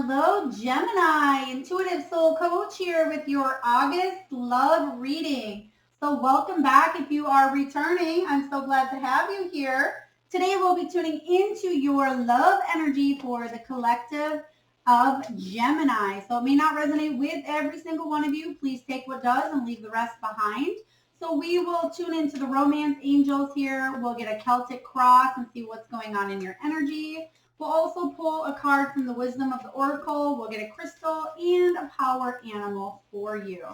Hello, Gemini, intuitive soul coach here with your August love reading. So welcome back if you are returning. I'm so glad to have you here. Today we'll be tuning into your love energy for the collective of Gemini. So it may not resonate with every single one of you. Please take what does and leave the rest behind. So we will tune into the romance angels here. We'll get a Celtic cross and see what's going on in your energy. We'll also pull a card from the wisdom of the oracle. We'll get a crystal and a power animal for you.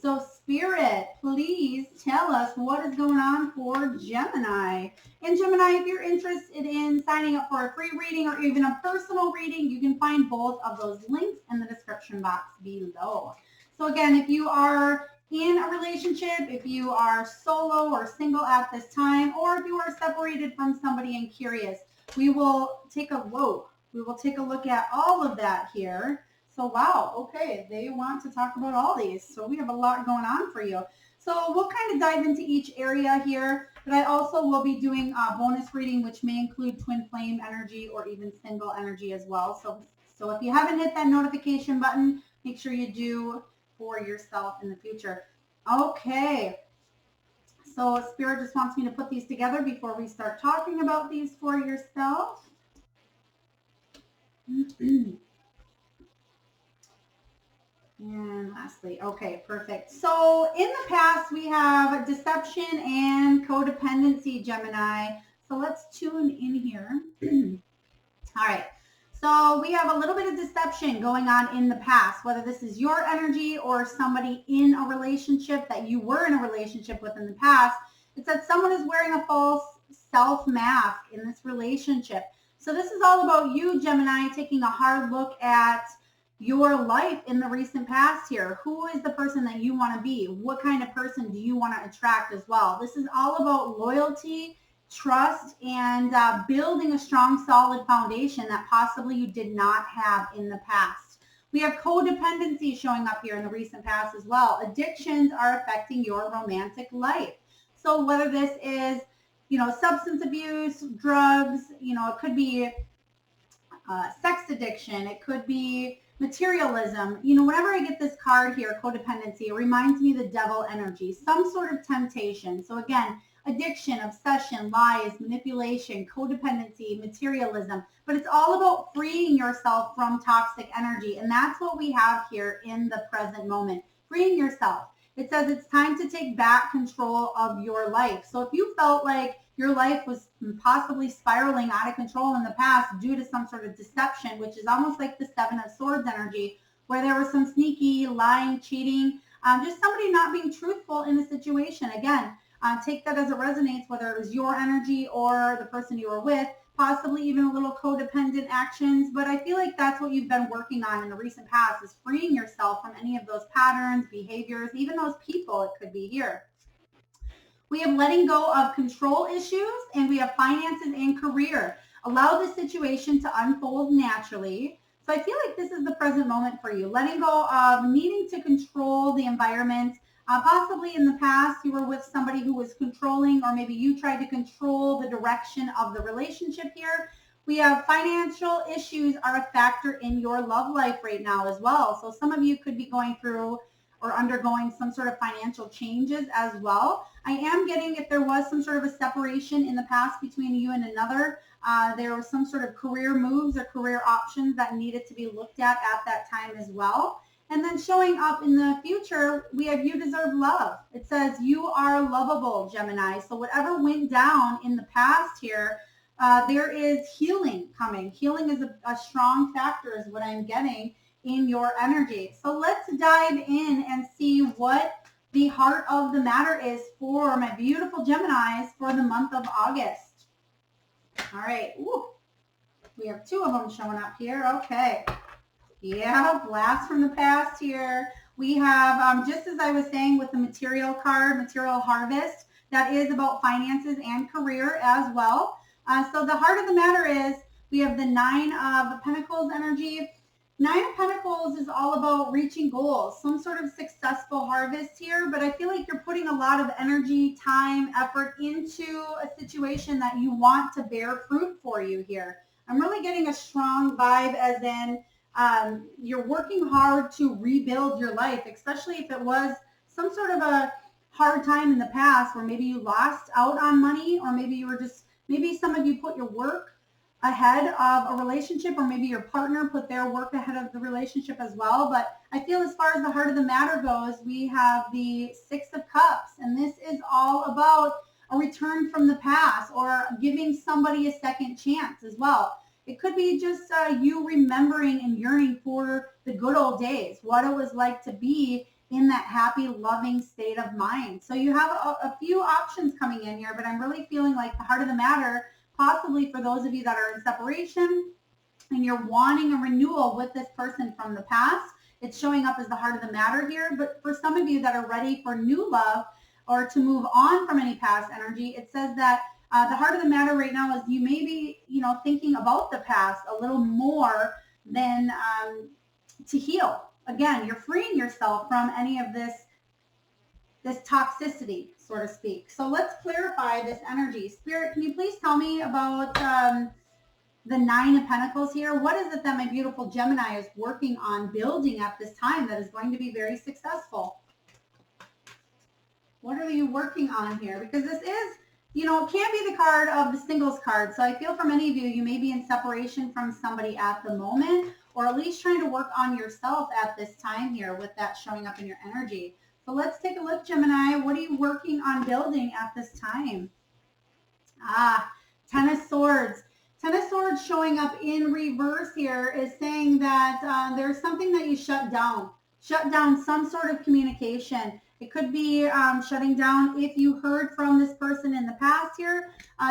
So Spirit, please tell us what is going on for Gemini. And Gemini, if you're interested in signing up for a free reading or even a personal reading, you can find both of those links in the description box below. So again, if you are in a relationship, if you are solo or single at this time, or if you are separated from somebody and curious, we will take a look at all of that here. So wow, okay, they want to talk about all these. So we have a lot going on for you. So we'll kind of dive into each area here, but I also will be doing a bonus reading, which may include twin flame energy or even single energy as well. So if you haven't hit that notification button, make sure you do for yourself in the future. Okay. So Spirit just wants me to put these together before we start talking about these for yourself. And lastly, okay, perfect. So in the past, we have deception and codependency, Gemini. So let's tune in here. All right. So we have a little bit of deception going on in the past, whether this is your energy or somebody in a relationship that you were in a relationship with in the past. It's that someone is wearing a false self mask in this relationship. So this is all about you, Gemini, taking a hard look at your life in the recent past here. Who is the person that you want to be? What kind of person do you want to attract as well? This is all about loyalty, trust, and building a strong, solid foundation that possibly you did not have in the past. We have codependency showing up here in the recent past as well. Addictions are affecting your romantic life. So whether this is, substance abuse, drugs, it could be sex addiction, it could be materialism. Whenever I get this card here, codependency, it reminds me of the devil energy, some sort of temptation. So again, addiction, obsession, lies, manipulation, codependency, materialism. But it's all about freeing yourself from toxic energy. And that's what we have here in the present moment, freeing yourself. It says it's time to take back control of your life. So if you felt like your life was possibly spiraling out of control in the past due to some sort of deception, which is almost like the Seven of Swords energy, where there was some sneaky lying, cheating, just somebody not being truthful in a situation. Again, take that as it resonates, whether it was your energy or the person you were with, possibly even a little codependent actions. But I feel like that's what you've been working on in the recent past, is freeing yourself from any of those patterns, behaviors, even those people it could be here. We have letting go of control issues, and we have finances and career. Allow the situation to unfold naturally. So I feel like this is the present moment for you, letting go of needing to control the environment. Possibly in the past, you were with somebody who was controlling, or maybe you tried to control the direction of the relationship here. We have financial issues are a factor in your love life right now as well. So some of you could be going through or undergoing some sort of financial changes as well. I am getting, if there was some sort of a separation in the past between you and another, there was some sort of career moves or career options that needed to be looked at that time as well. And then showing up in the future, we have you deserve love. It says you are lovable, Gemini. So whatever went down in the past here, there is healing coming. Healing is a strong factor is what I'm getting in your energy. So let's dive in and see what the heart of the matter is for my beautiful Geminis for the month of August. All right. Ooh, we have two of them showing up here. Okay. Yeah, blast from the past here. We have, just as I was saying with the material card, material harvest, that is about finances and career as well. So the heart of the matter is we have the Nine of Pentacles energy. Nine of Pentacles is all about reaching goals, some sort of successful harvest here, but I feel like you're putting a lot of energy, time, effort into a situation that you want to bear fruit for you here. I'm really getting a strong vibe as in You're working hard to rebuild your life, especially if it was some sort of a hard time in the past where maybe you lost out on money, or maybe you were just, maybe some of you put your work ahead of a relationship, or maybe your partner put their work ahead of the relationship as well. But I feel as far as the heart of the matter goes, we have the Six of Cups, and this is all about a return from the past or giving somebody a second chance as well. It could be just you remembering and yearning for the good old days, what it was like to be in that happy, loving state of mind. So you have a few options coming in here, but I'm really feeling like the heart of the matter, possibly for those of you that are in separation and you're wanting a renewal with this person from the past, it's showing up as the heart of the matter here. But for some of you that are ready for new love or to move on from any past energy, it says that the heart of the matter right now is you may be, thinking about the past a little more than to heal. Again, you're freeing yourself from any of this toxicity, so to speak. So let's clarify this energy. Spirit, can you please tell me about the Nine of Pentacles here? What is it that my beautiful Gemini is working on building at this time that is going to be very successful? What are you working on here? Because this is, it can't be the card of the singles card. So I feel for many of you, you may be in separation from somebody at the moment, or at least trying to work on yourself at this time here with that showing up in your energy. So let's take a look, Gemini. What are you working on building at this time? Ten of Swords. Ten of Swords showing up in reverse here is saying that there's something that you shut down. Shut down some sort of communication. It could be shutting down if you heard from this person in the past here.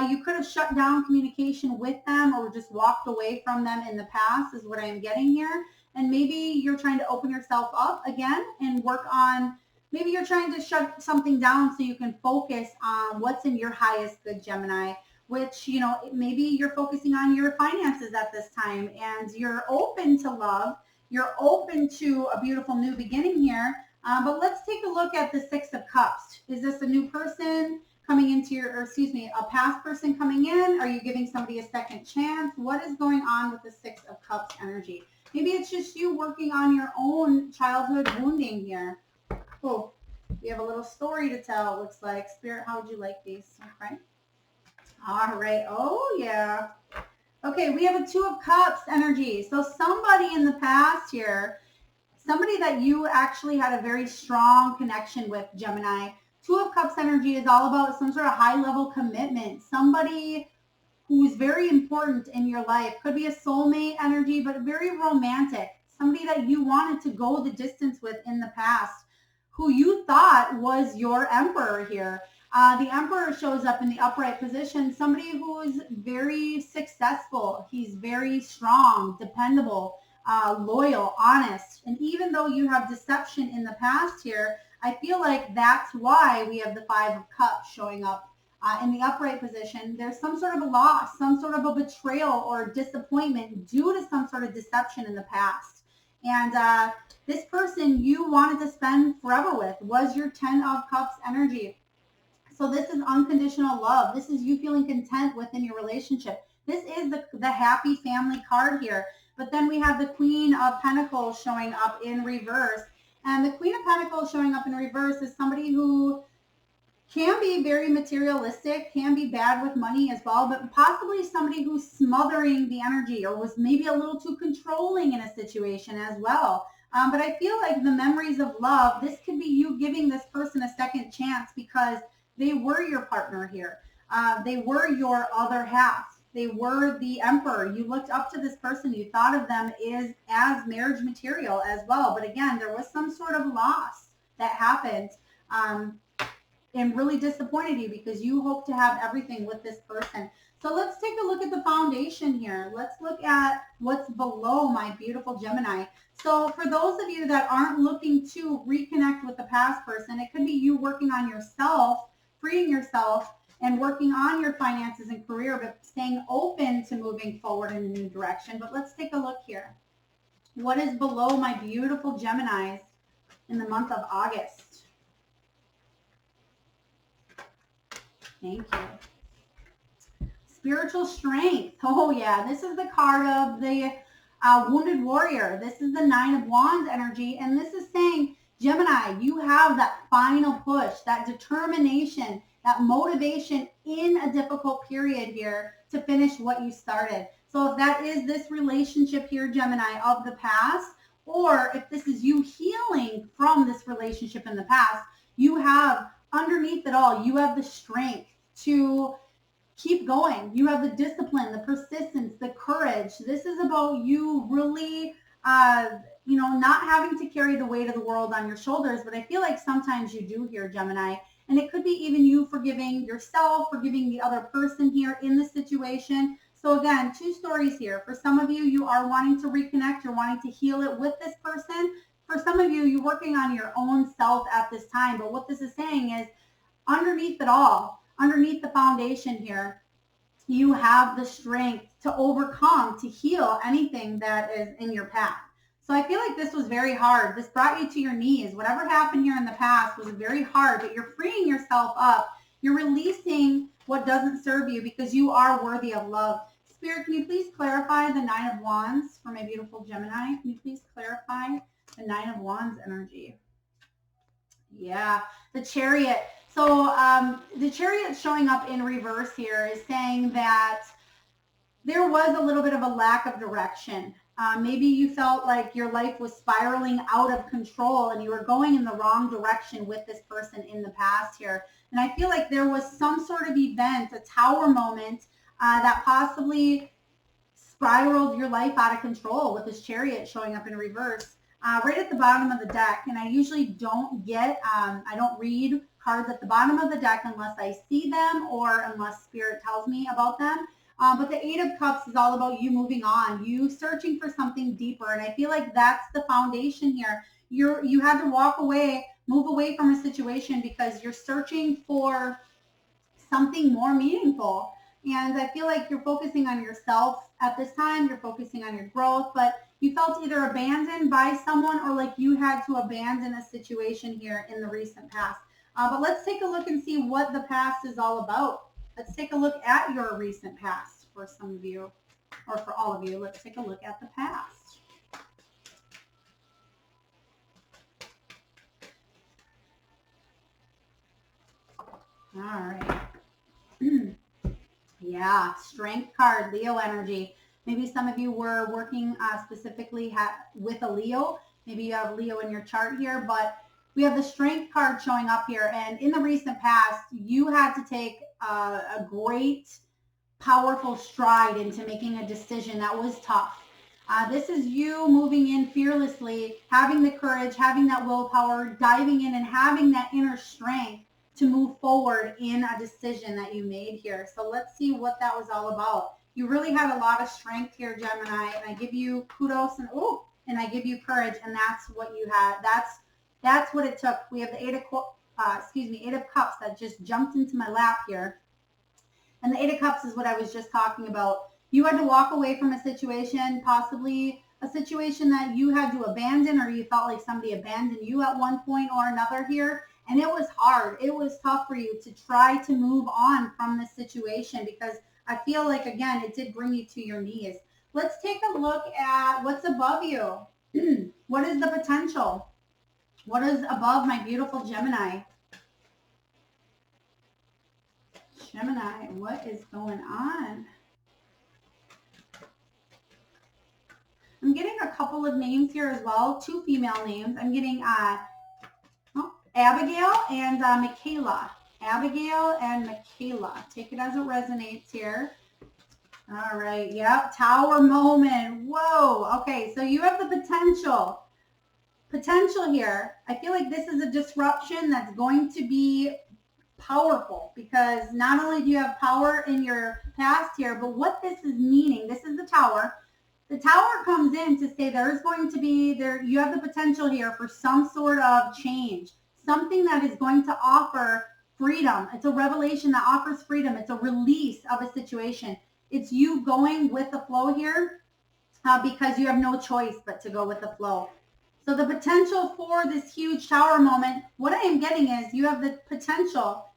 You could have shut down communication with them or just walked away from them in the past is what I am getting here. And maybe you're trying to open yourself up again and work on, maybe you're trying to shut something down so you can focus on what's in your highest good, Gemini, which, maybe you're focusing on your finances at this time and you're open to love. You're open to a beautiful new beginning here. But let's take a look at the Six of Cups. Is this a new person coming into a past person coming in? Are you giving somebody a second chance? What is going on with the Six of Cups energy? Maybe it's just you working on your own childhood wounding here. Oh, we have a little story to tell, it looks like. Spirit, how would you like these? Okay. All right. Oh, yeah. Okay, we have a Two of Cups energy. So somebody in the past here, somebody that you actually had a very strong connection with, Gemini. Two of Cups energy is all about some sort of high-level commitment. Somebody who's very important in your life. Could be a soulmate energy, but very romantic. Somebody that you wanted to go the distance with in the past, who you thought was your emperor here. The Emperor shows up in the upright position. Somebody who is very successful. He's very strong, dependable, loyal, honest. And even though you have deception in the past here, I feel like that's why we have the Five of Cups showing up in the upright position. There's some sort of a loss, some sort of a betrayal or disappointment due to some sort of deception in the past. And this person you wanted to spend forever with was your Ten of Cups energy. So this is unconditional love. This is you feeling content within your relationship. This is the happy family card here. But then we have the Queen of Pentacles showing up in reverse. And the Queen of Pentacles showing up in reverse is somebody who can be very materialistic, can be bad with money as well, but possibly somebody who's smothering the energy or was maybe a little too controlling in a situation as well. But I feel like the memories of love, this could be you giving this person a second chance because they were your partner here. They were your other half. They were the emperor. You looked up to this person. You thought of them as marriage material as well. But again, there was some sort of loss that happened and really disappointed you because you hope to have everything with this person. So let's take a look at the foundation here. Let's look at what's below my beautiful Gemini. So for those of you that aren't looking to reconnect with the past person, it could be you working on yourself, freeing yourself, and working on your finances and career, but staying open to moving forward in a new direction. But let's take a look here. What is below my beautiful Geminis in the month of August? Thank you. Spiritual strength. Oh yeah, this is the card of the Wounded warrior. This is the 9 of Wands energy. And this is saying, Gemini, you have that final push, that determination, that motivation in a difficult period here to finish what you started. So if that is this relationship here, Gemini, of the past, or if this is you healing from this relationship in the past, you have underneath it all, you have the strength to keep going. You have the discipline, the persistence, the courage. This is about you really, not having to carry the weight of the world on your shoulders. But I feel like sometimes you do here, Gemini. And it could be even you forgiving yourself, forgiving the other person here in the situation. So again, 2 stories here. For some of you, you are wanting to reconnect. You're wanting to heal it with this person. For some of you, you're working on your own self at this time. But what this is saying is underneath it all, underneath the foundation here, you have the strength to overcome, to heal anything that is in your path. So I feel like this was very hard. This brought you to your knees. Whatever happened here in the past was very hard, but you're freeing yourself up. You're releasing what doesn't serve you because you are worthy of love. Spirit, can you please clarify the 9 of Wands for my beautiful Gemini? Can you please clarify the 9 of Wands energy? Yeah, the Chariot. So the Chariot showing up in reverse here is saying that there was a little bit of a lack of direction. Maybe you felt like your life was spiraling out of control and you were going in the wrong direction with this person in the past here. And I feel like there was some sort of event, a tower moment that possibly spiraled your life out of control with this Chariot showing up in reverse. Right at the bottom of the deck, and I usually don't I don't read cards at the bottom of the deck unless I see them or unless Spirit tells me about them. But the 8 of Cups is all about you moving on, you searching for something deeper. And I feel like that's the foundation here. You had to walk away, move away from a situation because you're searching for something more meaningful. And I feel like you're focusing on yourself at this time. You're focusing on your growth, but you felt either abandoned by someone or like you had to abandon a situation here in the recent past. But let's take a look and see what the past is all about. Let's take a look at your recent past for some of you, or for all of you. Let's take a look at the past. All right. Yeah, Strength card, Leo energy. Maybe some of you were working specifically with a Leo. Maybe you have Leo in your chart here, but we have the Strength card showing up here. And in the recent past, you had to take a great, powerful stride into making a decision that was tough. This is you moving in fearlessly, having the courage, having that willpower, diving in and having that inner strength to move forward in a decision that you made here. So let's see what that was all about. You really had a lot of strength here, Gemini, and I give you kudos and I give you courage, and that's what you had. That's what it took. We have the 8 of Cups that just jumped into my lap here. And the 8 of Cups is what I was just talking about. You had to walk away from a situation, possibly a situation that you had to abandon, or you felt like somebody abandoned you at one point or another here. And it was hard. It was tough for you to try to move on from this situation because I feel like, again, it did bring you to your knees. Let's take a look at what's above you. What is the potential? What is above my beautiful Gemini? Gemini, what is going on? I'm getting a couple of names here as well, 2 female names. I'm getting Abigail and Michaela. Abigail and Michaela. Take it as it resonates here. All right. Yep. Tower moment. Whoa. Okay. So you have the potential here. I feel like this is a disruption that's going to be powerful because not only do you have power in your past here, but what this is meaning, this is the Tower. The Tower comes in to say there's going to be you have the potential here for some sort of change, something that is going to offer freedom. It's a revelation that offers freedom. It's a release of a situation. It's you going with the flow here because you have no choice but to go with the flow. So the potential for this huge Tower moment, what I am getting is you have the potential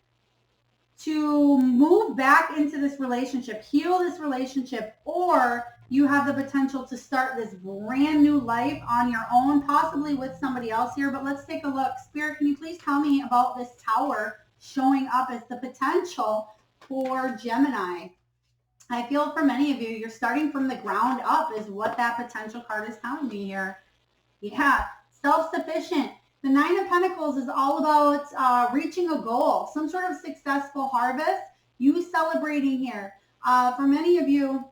to move back into this relationship, heal this relationship, or You have the potential to start this brand new life on your own, possibly with somebody else here. But let's take a look. Spirit, can you please tell me about this Tower showing up as the potential for Gemini? I feel for many of you, you're starting from the ground up is what that potential card is telling me here. Yeah, self-sufficient. The Nine of Pentacles is all about reaching a goal, some sort of successful harvest. You celebrating here. For many of you,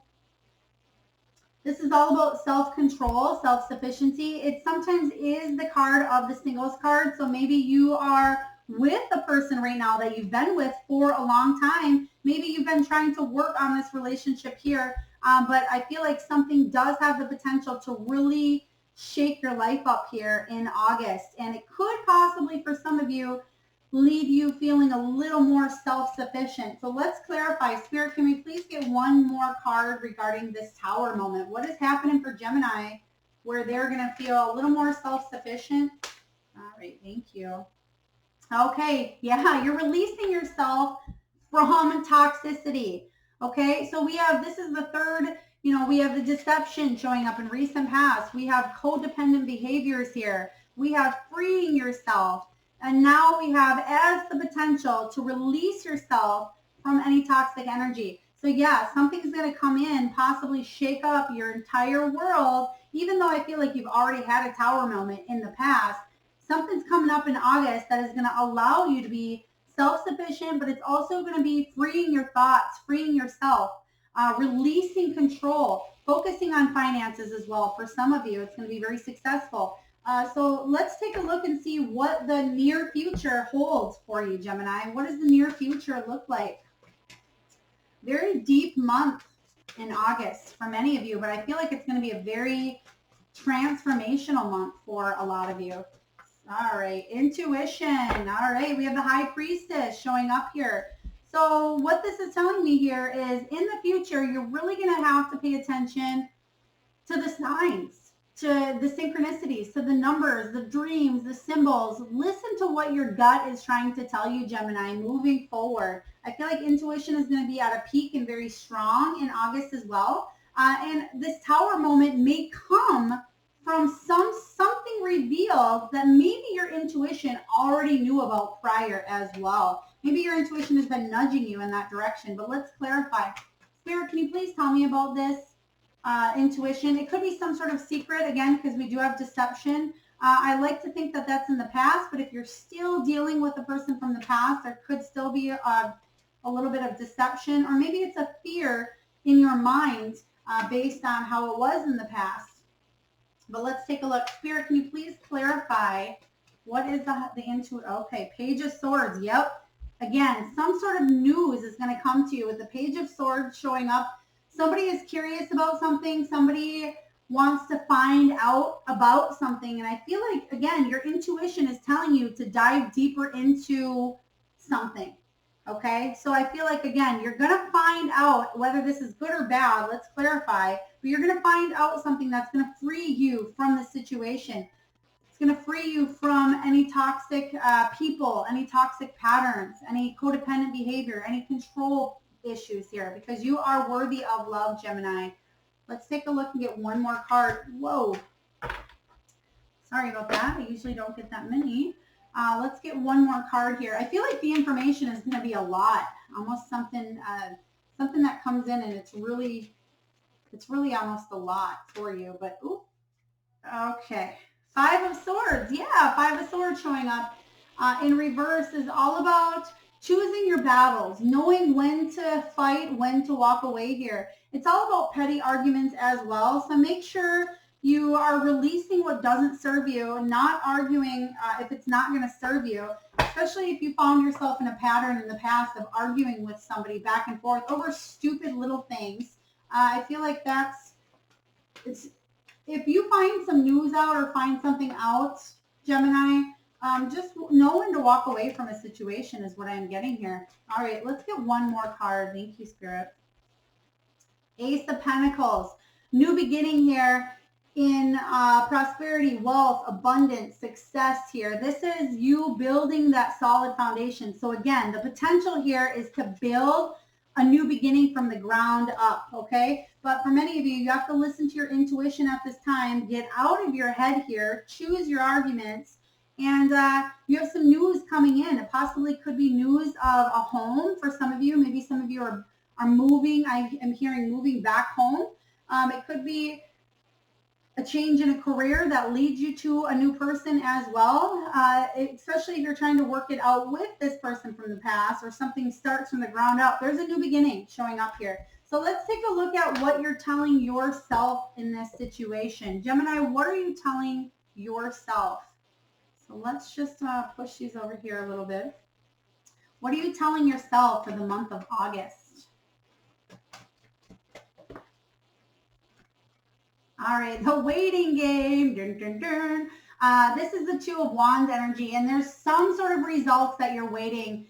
this is all about self-control, self-sufficiency. It sometimes is the card of the singles card. So maybe you are with a person right now that you've been with for a long time. Maybe you've been trying to work on this relationship here, but I feel like something does have the potential to really shake your life up here in August. And it could possibly, for some of you, leave you feeling a little more self-sufficient. So let's clarify. Spirit, can we please get one more card regarding this Tower moment? What is happening for Gemini where they're going to feel a little more self-sufficient? All right, thank you. Okay, yeah, you're releasing yourself from toxicity. Okay, so we have, this is the third, we have the deception showing up in recent past. We have codependent behaviors here. We have freeing yourself. And now we have as the potential to release yourself from any toxic energy. So yeah, something's going to come in, possibly shake up your entire world, even though I feel like you've already had a Tower moment in the past. Something's coming up in August that is going to allow you to be self-sufficient, but it's also going to be freeing your thoughts, freeing yourself, releasing control, focusing on finances as well. For some of you, it's going to be very successful. So let's take a look and see what the near future holds for you, Gemini. What does the near future look like? Very deep month in August for many of you, but I feel like it's going to be a very transformational month for a lot of you. All right, intuition. All right, we have the High Priestess showing up here. So what this is telling me here is in the future, you're really going to have to pay attention to the signs, to the synchronicities, to the numbers, the dreams, the symbols. Listen to what your gut is trying to tell you, Gemini, moving forward. I feel like intuition is going to be at a peak and very strong in August as well. And this Tower moment may come from something revealed that maybe your intuition already knew about prior as well. Maybe your intuition has been nudging you in that direction, but let's clarify. Spirit, can you please tell me about this intuition? It could be some sort of secret, again, because we do have deception. I like to think that that's in the past, but if you're still dealing with a person from the past, there could still be a little bit of deception, or maybe it's a fear in your mind based on how it was in the past. But let's take a look. Spirit, can you please clarify what is the intuition? Okay, Page of Swords. Yep. Again, some sort of news is going to come to you with the Page of Swords showing up. Somebody is curious about something. Somebody wants to find out about something. And I feel like, again, your intuition is telling you to dive deeper into something. Okay, so I feel like, again, you're going to find out whether this is good or bad. Let's clarify. But you're going to find out something that's going to free you from the situation. It's going to free you from any toxic people, any toxic patterns, any codependent behavior, any control issues here, because you are worthy of love, Gemini. Let's take a look and get one more card. Whoa. Sorry about that. I usually don't get that many. Let's get one more card here. I feel like the information is going to be a lot, almost something that comes in and it's really almost a lot for you. But ooh, okay, Five of Swords. Yeah, Five of Swords showing up in reverse is all about choosing your battles, knowing when to fight, when to walk away here. It's all about petty arguments as well. So make sure you are releasing what doesn't serve you, not arguing if it's not going to serve you, especially if you found yourself in a pattern in the past of arguing with somebody back and forth over stupid little things. I feel like if you find some news out or find something out, Gemini, just know when to walk away from a situation is what I'm getting here. All right, let's get one more card. Thank you, Spirit. Ace of Pentacles. New beginning here in prosperity, wealth, abundance, success here. This is you building that solid foundation. So again, the potential here is to build a new beginning from the ground up, okay? But for many of you, you have to listen to your intuition at this time, get out of your head here, choose your arguments, and you have some news coming in. It possibly could be news of a home for some of you. Maybe some of you are moving. I am hearing moving back home. It could be a change in a career that leads you to a new person as well, especially if you're trying to work it out with this person from the past, or something starts from the ground up. There's a new beginning showing up here. So let's take a look at what you're telling yourself in this situation. Gemini, what are you telling yourself? So let's just push these over here a little bit. What are you telling yourself for the month of August? All right, the waiting game. Dun, dun, dun. This is the Two of Wands energy, and there's some sort of results that you're waiting.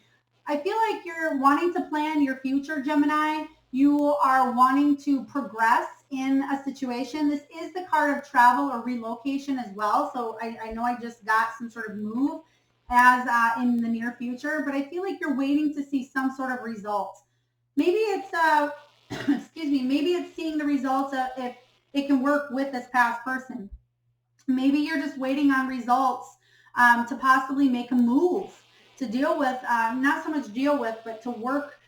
I feel like you're wanting to plan your future, Gemini. You are wanting to progress in a situation. This is the card of travel or relocation as well. So I know I just got some sort of move as in the near future, but I feel like you're waiting to see some sort of results. Maybe it's, excuse me, maybe it's seeing the results of if it can work with this past person. Maybe you're just waiting on results to possibly make a move, to deal with, not so much deal with, but to work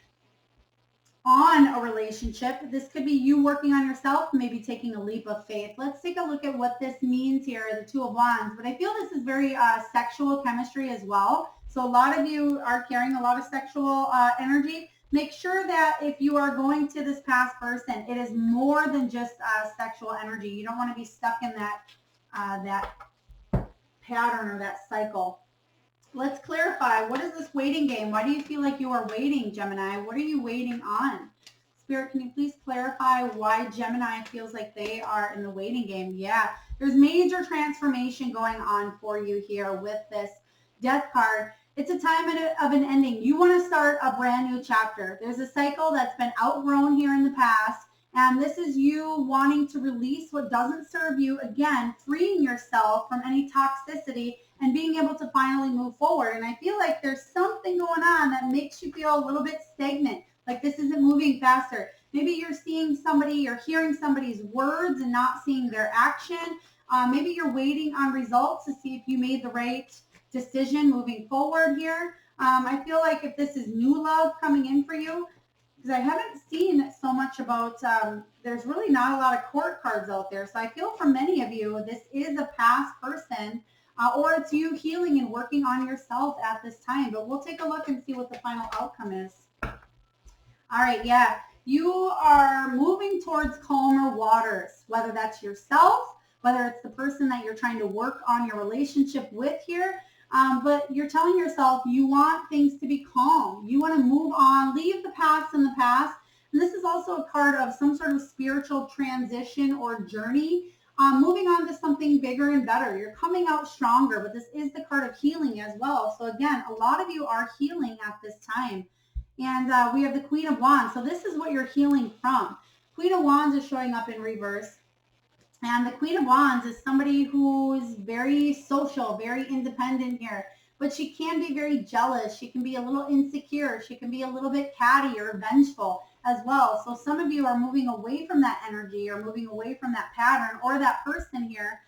on a relationship. This could be you working on yourself, maybe taking a leap of faith. Let's take a look at what this means here, the Two of Wands. But I feel this is very sexual chemistry as well. So a lot of you are carrying a lot of sexual energy. Make sure that if you are going to this past person, it is more than just sexual energy. You don't want to be stuck in that that pattern or that cycle. Let's clarify. What is this waiting game? Why do you feel like you are waiting, Gemini? What are you waiting on? Spirit, can you please clarify why Gemini feels like they are in the waiting game? Yeah, there's major transformation going on for you here with this Death card. It's a time of an ending. You want to start a brand new chapter. There's a cycle that's been outgrown here in the past, and this is you wanting to release what doesn't serve you, again, freeing yourself from any toxicity and being able to finally move forward. And I feel like there's something going on that makes you feel a little bit stagnant, like this isn't moving faster. Maybe you're seeing somebody, you're hearing somebody's words and not seeing their action. Maybe you're waiting on results to see if you made the right decision moving forward here. I feel like if this is new love coming in for you, because I haven't seen so much about, there's really not a lot of court cards out there. So I feel for many of you, this is a past person, or it's you healing and working on yourself at this time. But we'll take a look and see what the final outcome is. All right, yeah. You are moving towards calmer waters, whether that's yourself, whether it's the person that you're trying to work on your relationship with here. But you're telling yourself you want things to be calm. You want to move on, leave the past in the past. And this is also a card of some sort of spiritual transition or journey, moving on to something bigger and better. You're coming out stronger, but this is the card of healing as well. So again, a lot of you are healing at this time. And we have the Queen of Wands. So this is what you're healing from. Queen of Wands is showing up in reverse. And the Queen of Wands is somebody who's very social, very independent here, but she can be very jealous. She can be a little insecure. She can be a little bit catty or vengeful as well. So some of you are moving away from that energy or moving away from that pattern or that person here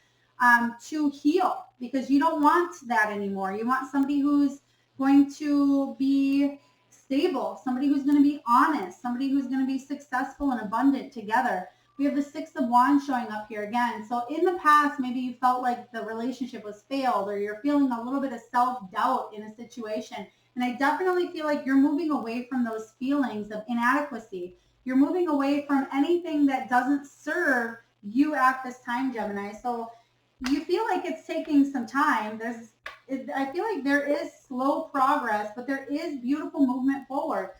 to heal, because you don't want that anymore. You want somebody who's going to be stable, somebody who's going to be honest, somebody who's going to be successful and abundant together. We have the Six of Wands showing up here again. So in the past, maybe you felt like the relationship was failed, or you're feeling a little bit of self-doubt in a situation. And I definitely feel like you're moving away from those feelings of inadequacy. You're moving away from anything that doesn't serve you at this time, Gemini. So you feel like it's taking some time. I feel like there is slow progress, but there is beautiful movement forward.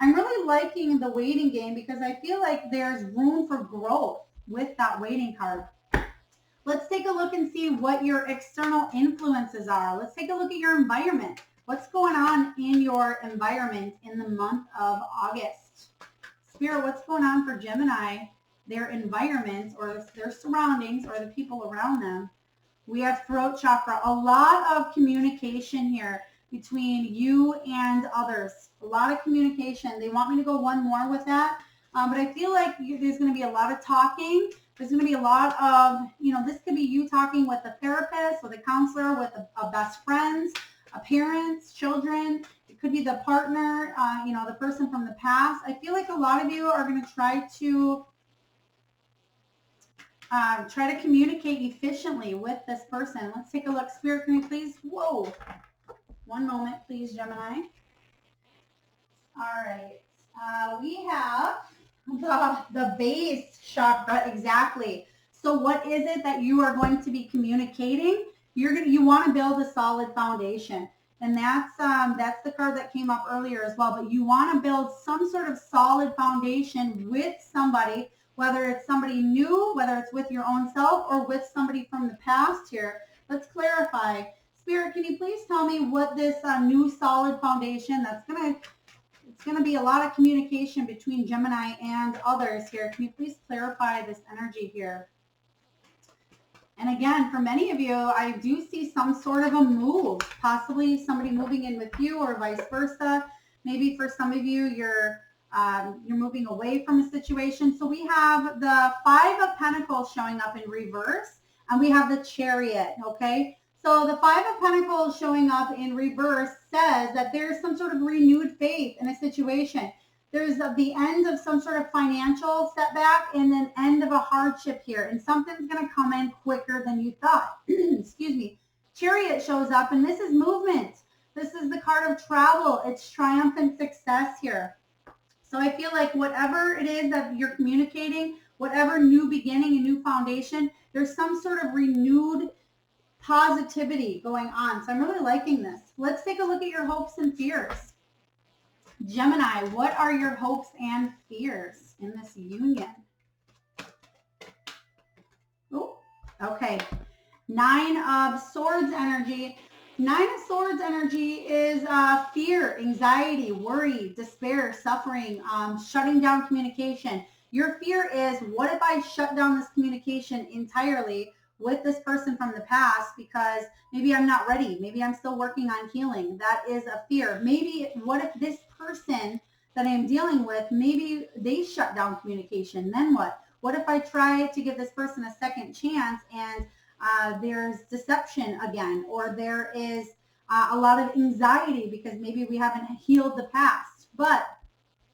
I'm really liking the waiting game because I feel like there's room for growth with that waiting card. Let's take a look and see what your external influences are. Let's take a look at your environment. What's going on in your environment in the month of August? Spirit, what's going on for Gemini, their environment or their surroundings or the people around them? We have throat chakra, a lot of communication here. between you and others. A lot of communication. They want me to go one more with that, but I feel like there's going to be a lot of talking. There's going to be a lot of, this could be you talking with a therapist, with a counselor, with a best friends, parents, children. It could be the partner, the person from the past. I feel like a lot of you are going to try to communicate efficiently with this person. Let's take a look. Spirit, can you please? Whoa. One moment, please, Gemini. All right. We have the base chakra, exactly. So what is it that you are going to be communicating? You want to build a solid foundation. And that's the card that came up earlier as well. But you want to build some sort of solid foundation with somebody, whether it's somebody new, whether it's with your own self, or with somebody from the past here. Let's clarify. Spirit, can you please tell me what this new solid foundation, it's going to be a lot of communication between Gemini and others here. Can you please clarify this energy here? And again, for many of you, I do see some sort of a move, possibly somebody moving in with you or vice versa. Maybe for some of you, you're moving away from a situation. So we have the Five of Pentacles showing up in reverse, and we have the Chariot, okay? So the Five of Pentacles showing up in reverse says that there's some sort of renewed faith in a situation. There's the end of some sort of financial setback and then end of a hardship here. And something's going to come in quicker than you thought. Excuse me. Chariot shows up, and this is movement. This is the card of travel. It's triumphant success here. So I feel like whatever it is that you're communicating, whatever new beginning, a new foundation, there's some sort of renewed positivity going on. So I'm really liking this. Let's take a look at your hopes and fears. Gemini, what are your hopes and fears in this union? Oh, okay. Nine of Swords energy. Nine of Swords energy is fear, anxiety, worry, despair, suffering, shutting down communication. Your fear is, what if I shut down this communication entirely with this person from the past because maybe I'm not ready. Maybe I'm still working on healing. That is a fear. Maybe what if this person that I'm dealing with, maybe they shut down communication. Then what? What if I try to give this person a second chance and there's deception again, or there is a lot of anxiety because maybe we haven't healed the past. But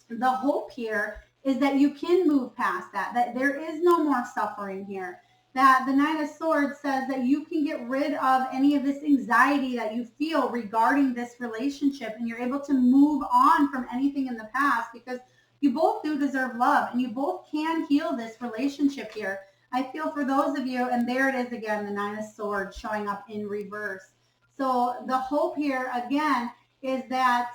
the hope here is that you can move past that there is no more suffering here. That the Nine of Swords says that you can get rid of any of this anxiety that you feel regarding this relationship, and you're able to move on from anything in the past because you both do deserve love and you both can heal this relationship here. I feel for those of you, and there it is again, the Nine of Swords showing up in reverse. So the hope here again is that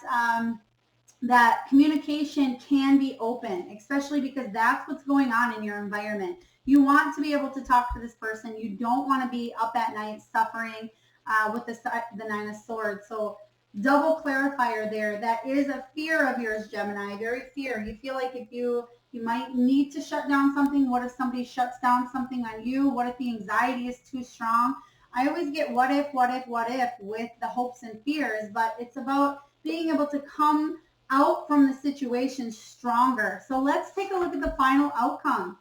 that communication can be open, especially because that's what's going on in your environment. You want to be able to talk to this person. You don't want to be up at night suffering with the Nine of Swords. So double clarifier there. That is a fear of yours, Gemini. Very fear. You feel like if you might need to shut down something. What if somebody shuts down something on you? What if the anxiety is too strong? I always get what if with the hopes and fears, but it's about being able to come out from the situation stronger. So let's take a look at the final outcome.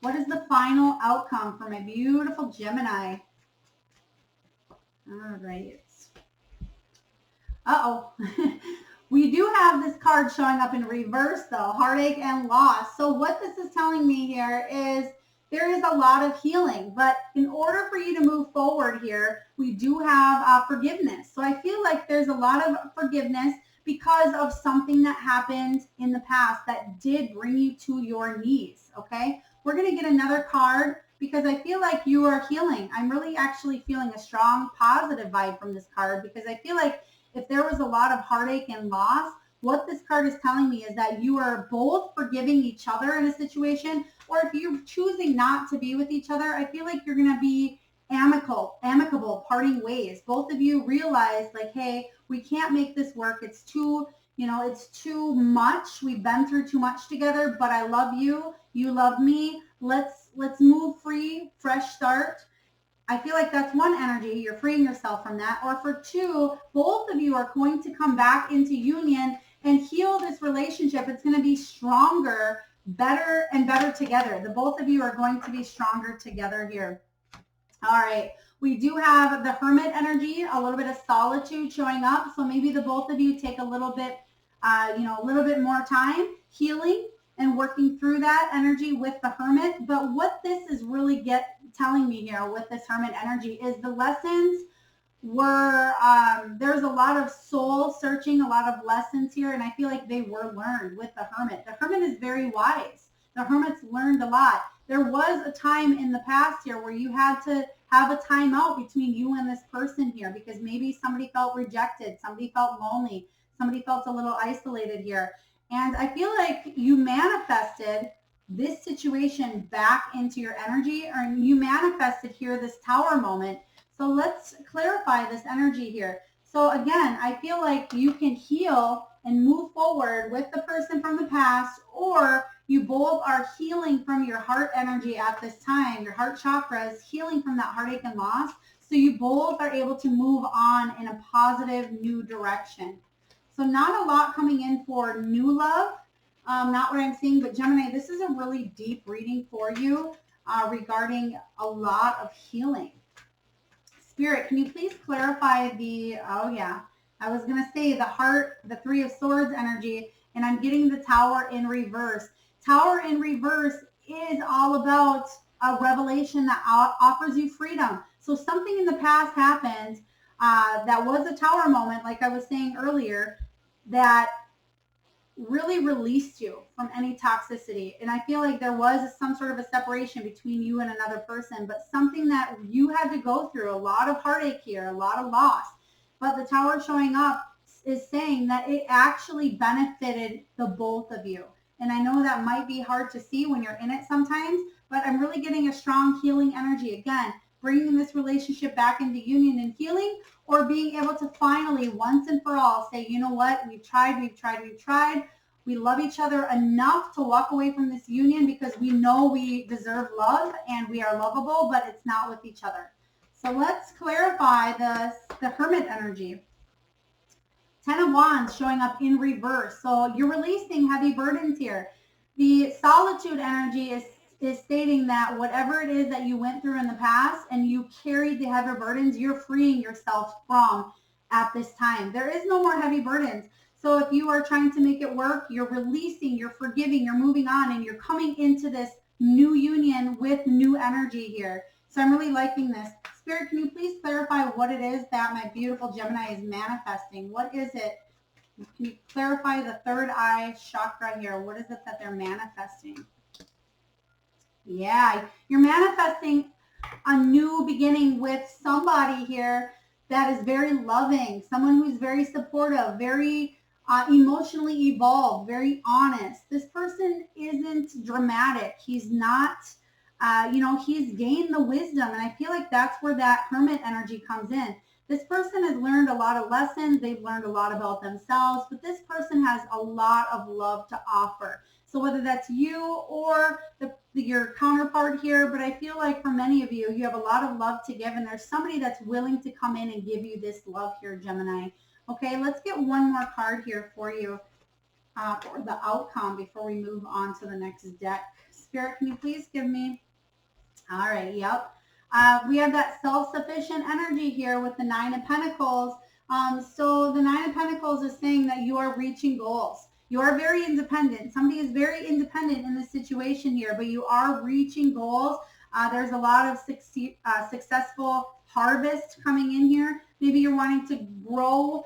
What is the final outcome for my beautiful Gemini? All right. Uh-oh. We do have this card showing up in reverse, though, heartache and loss. So what this is telling me here is there is a lot of healing, but in order for you to move forward here, we do have forgiveness. So I feel like there's a lot of forgiveness because of something that happened in the past that did bring you to your knees, okay? We're going to get another card because I feel like you are healing. I'm really actually feeling a strong positive vibe from this card because I feel like if there was a lot of heartache and loss, what this card is telling me is that you are both forgiving each other in a situation, or if you're choosing not to be with each other, I feel like you're going to be amicable, parting ways. Both of you realize like, hey, we can't make this work. It's too much. We've been through too much together, but I love you. You love me. Let's move free, fresh start. I feel like that's one energy. You're freeing yourself from that. Or for two, both of you are going to come back into union and heal this relationship. It's going to be stronger, better, and better together. The both of you are going to be stronger together here. All right. We do have the Hermit energy, a little bit of solitude showing up. So maybe the both of you take a little bit, a little bit more time healing and working through that energy with the Hermit. But what this is really telling me here with this Hermit energy is the lessons were, there's a lot of soul searching, a lot of lessons here. And I feel like they were learned with the Hermit. The Hermit is very wise. The Hermit's learned a lot. There was a time in the past here where you had to have a timeout between you and this person here because maybe somebody felt rejected, somebody felt lonely, somebody felt a little isolated here. And I feel like you manifested this situation back into your energy, or you manifested here this tower moment. So let's clarify this energy here. So again, I feel like you can heal and move forward with the person from the past, or you both are healing from your heart energy at this time. Your heart chakra is healing from that heartache and loss. So you both are able to move on in a positive new direction. So not a lot coming in for new love, not what I'm seeing, but Gemini, this is a really deep reading for you regarding a lot of healing. Spirit, can you please clarify I was going to say the heart, the Three of Swords energy, and I'm getting the Tower in reverse. Tower in reverse is all about a revelation that offers you freedom. So something in the past happened that was a Tower moment, like I was saying earlier, that really released you from any toxicity. And I feel like there was some sort of a separation between you and another person, but something that you had to go through, a lot of heartache here, a lot of loss. But the Tower showing up is saying that it actually benefited the both of you. And I know that might be hard to see when you're in it sometimes, but I'm really getting a strong healing energy. Again, bringing this relationship back into union and healing, or being able to finally, once and for all, say, you know what, we've tried. We love each other enough to walk away from this union because we know we deserve love and we are lovable, but it's not with each other. So let's clarify the Hermit energy. 10 of Wands showing up in reverse. So you're releasing heavy burdens here. The Solitude energy is stating that whatever it is that you went through in the past and you carried the heavy burdens, you're freeing yourself from at this time. There is no more heavy burdens. So if you are trying to make it work, you're releasing, you're forgiving, you're moving on, and you're coming into this new union with new energy here. So I'm really liking this. Spirit, can you please clarify what it is that my beautiful Gemini is manifesting? What is it? Can you clarify the third eye chakra here? What is it that they're manifesting? Yeah, you're manifesting a new beginning with somebody here that is very loving, someone who's very supportive, very emotionally evolved, very honest. This person isn't dramatic. He's not, he's gained the wisdom. And I feel like that's where that Hermit energy comes in. This person has learned a lot of lessons. They've learned a lot about themselves, but this person has a lot of love to offer. So whether that's you or your counterpart here, but I feel like for many of you, you have a lot of love to give, and there's somebody that's willing to come in and give you this love here, Gemini. Okay, let's get one more card here for you for the outcome before we move on to the next deck. Spirit, can you please give me? All right, yep. We have that self-sufficient energy here with the Nine of Pentacles. So the Nine of Pentacles is saying that you are reaching goals. You are very independent. Somebody is very independent in this situation here, but you are reaching goals. There's a lot of successful harvest coming in here. Maybe you're wanting to grow,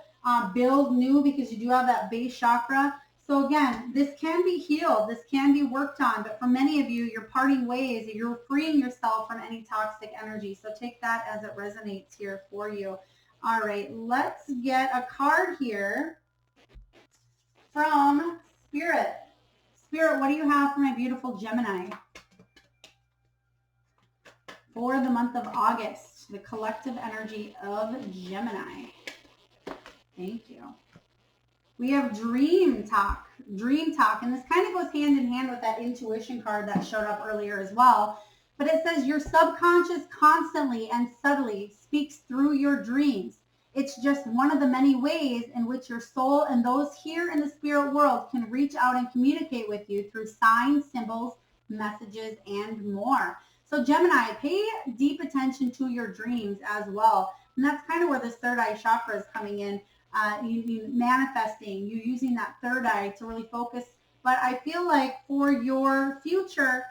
build new because you do have that base chakra. So again, this can be healed. This can be worked on. But for many of you, you're parting ways. You're freeing yourself from any toxic energy. So take that as it resonates here for you. All right, let's get a card here from Spirit. Spirit, what do you have for my beautiful Gemini for the month of August? The collective energy of Gemini. Thank you. We have Dream Talk. Dream Talk. And this kind of goes hand in hand with that intuition card that showed up earlier as well. But it says your subconscious constantly and subtly speaks through your dreams. It's just one of the many ways in which your soul and those here in the spirit world can reach out and communicate with you through signs, symbols, messages, and more. So Gemini, pay deep attention to your dreams as well. And that's kind of where this third eye chakra is coming in. You manifesting, you using that third eye to really focus. But I feel like for your future,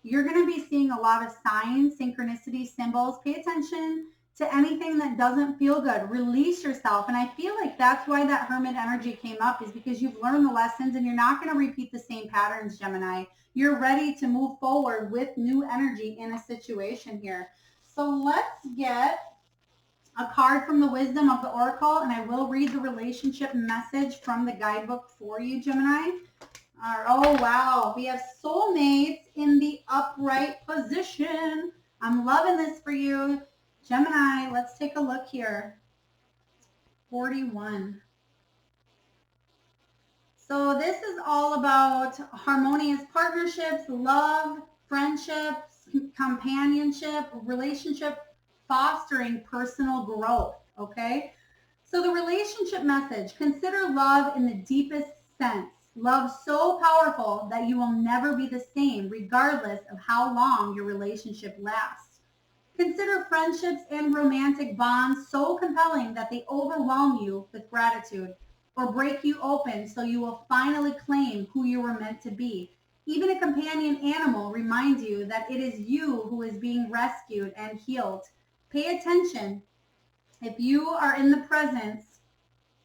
you're going to be seeing a lot of signs, synchronicity, symbols. Pay attention to anything that doesn't feel good. Release yourself. And I feel like that's why that hermit energy came up, is because you've learned the lessons and you're not going to repeat the same patterns, Gemini. You're ready to move forward with new energy in a situation here. So let's get a card from the wisdom of the oracle, and I will read the relationship message from the guidebook for you, Gemini. Oh, wow. We have soulmates in the upright position. I'm loving this for you. Gemini, let's take a look here. 41. So this is all about harmonious partnerships, love, friendships, companionship, relationship, fostering personal growth, okay? So the relationship message, consider love in the deepest sense. Love so powerful that you will never be the same regardless of how long your relationship lasts. Consider friendships and romantic bonds so compelling that they overwhelm you with gratitude or break you open so you will finally claim who you were meant to be. Even a companion animal reminds you that it is you who is being rescued and healed. Pay attention. If you are in the presence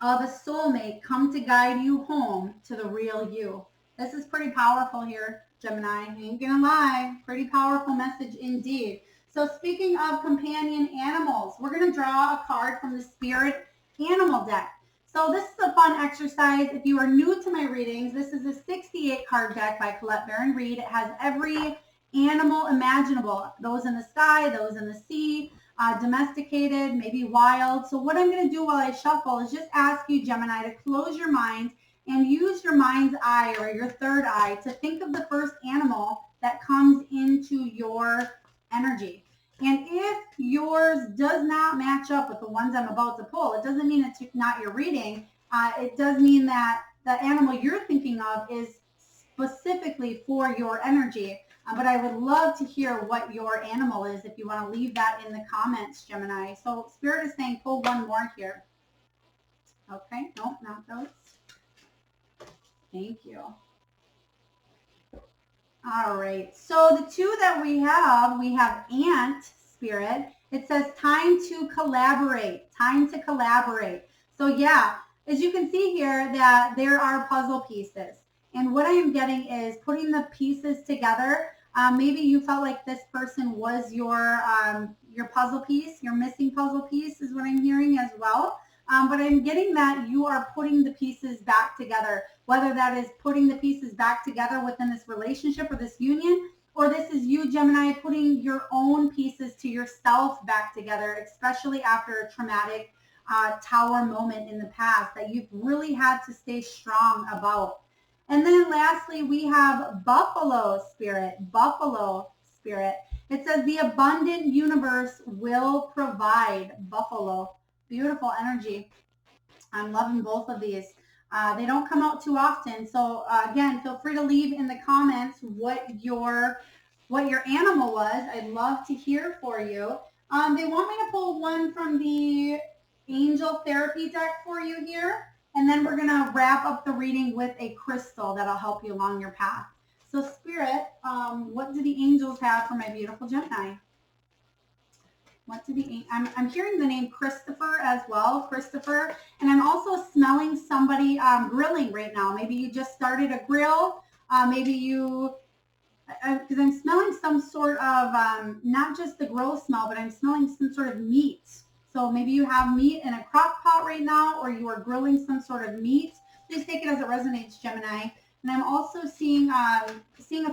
of a soulmate, come to guide you home to the real you. This is pretty powerful here, Gemini. I ain't gonna lie. Pretty powerful message indeed. So speaking of companion animals, we're gonna draw a card from the Spirit Animal deck. So this is a fun exercise. If you are new to my readings, this is a 68 card deck by Colette Baron Reed. It has every animal imaginable. Those in the sky, those in the sea, domesticated, maybe wild. So what I'm going to do while I shuffle is just ask you, Gemini, to close your mind and use your mind's eye or your third eye to think of the first animal that comes into your energy. And if yours does not match up with the ones I'm about to pull, it doesn't mean it's not your reading. It does mean that the animal you're thinking of is specifically for your energy. But I would love to hear what your animal is if you want to leave that in the comments, Gemini. So Spirit is saying pull one more here. Okay, nope, not those. Thank you. All right, so the two that we have Ant Spirit. It says time to collaborate, time to collaborate. So yeah, as you can see here that there are puzzle pieces. And what I am getting is putting the pieces together. Maybe you felt like this person was your puzzle piece, your missing puzzle piece is what I'm hearing as well. But I'm getting that you are putting the pieces back together, whether that is putting the pieces back together within this relationship or this union, or this is you, Gemini, putting your own pieces to yourself back together, especially after a traumatic tower moment in the past that you've really had to stay strong about. And then lastly, we have Buffalo Spirit. Buffalo Spirit. It says the abundant universe will provide. Buffalo. Beautiful energy. I'm loving both of these. They don't come out too often. So again, feel free to leave in the comments what your animal was. I'd love to hear for you. They want me to pull one from the Angel Therapy deck for you here. And then we're going to wrap up the reading with a crystal that'll help you along your path. So Spirit, what do the angels have for my beautiful Gemini? What do I'm hearing the name Christopher as well, Christopher. And I'm also smelling somebody grilling right now. Maybe you just started a grill. Maybe you, because I'm smelling some sort of, not just the grill smell, but I'm smelling some sort of meat. So maybe you have meat in a crock pot right now, or you are grilling some sort of meat. Please take it as it resonates, Gemini. And I'm also seeing a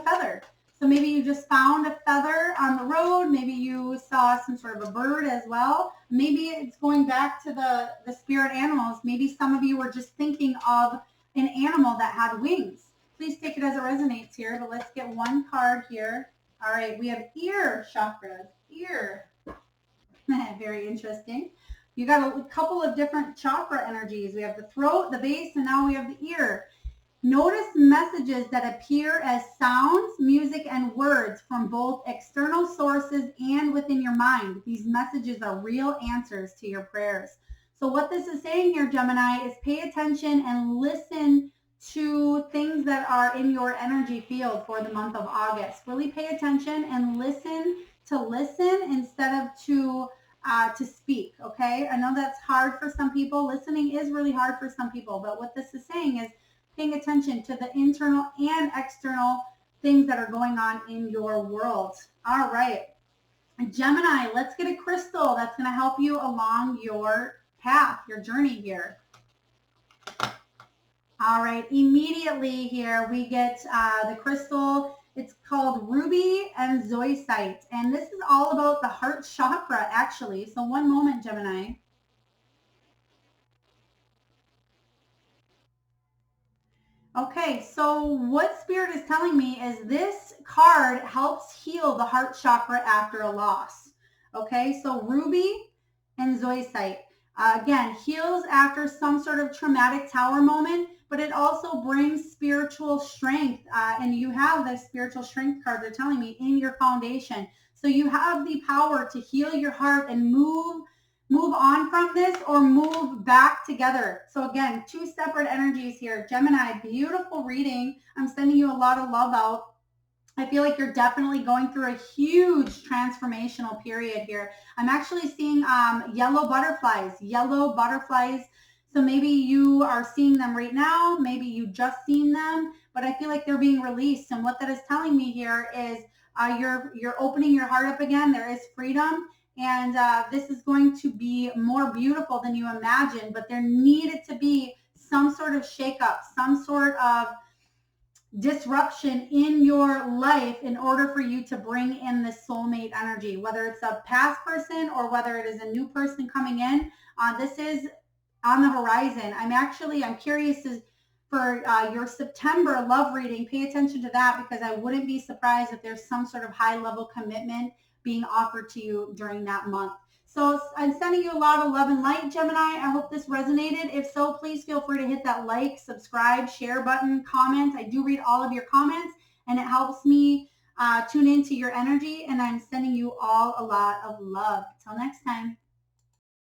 feather. So maybe you just found a feather on the road. Maybe you saw some sort of a bird as well. Maybe it's going back to the spirit animals. Maybe some of you were just thinking of an animal that had wings. Please take it as it resonates here. But let's get one card here All right, we have ear chakras. Ear. Very interesting. You got a couple of different chakra energies. We have the throat, the base, and now we have the ear. Notice messages that appear as sounds, music, and words from both external sources and within your mind. These messages are real answers to your prayers. So what this is saying here, Gemini, is pay attention and listen to things that are in your energy field for the month of August. Really pay attention and listen instead of to speak, okay? I know that's hard for some people. Listening is really hard for some people, but what this is saying is paying attention to the internal and external things that are going on in your world. All right. Gemini, let's get a crystal that's going to help you along your path, your journey here. All right. Immediately here we get the crystal. It's called ruby and zoisite. And this is all about the heart chakra, actually. So one moment, Gemini. Okay, so what Spirit is telling me is this card helps heal the heart chakra after a loss. Okay, so ruby and zoisite. Again, heals after some sort of traumatic tower moment, but it also brings spiritual strength. And you have the spiritual strength card, they're telling me, in your foundation. So you have the power to heal your heart and move on from this or move back together. So again, two separate energies here. Gemini, beautiful reading. I'm sending you a lot of love out. I feel like you're definitely going through a huge transformational period here. I'm actually seeing yellow butterflies. So maybe you are seeing them right now. Maybe you just seen them, but I feel like they're being released. And what that is telling me here is you're opening your heart up again. There is freedom. And this is going to be more beautiful than you imagine, but there needed to be some sort of shakeup, some sort of disruption in your life in order for you to bring in the soulmate energy, whether it's a past person or whether it is a new person coming in. This is on the horizon. I'm curious for your September love reading. Pay attention to that, because I wouldn't be surprised if there's some sort of high level commitment being offered to you during that month. So I'm sending you a lot of love and light, Gemini. I hope this resonated. If so, please feel free to hit that like, subscribe, share button, comment. I do read all of your comments, and it helps me tune into your energy, and I'm sending you all a lot of love. Till next time.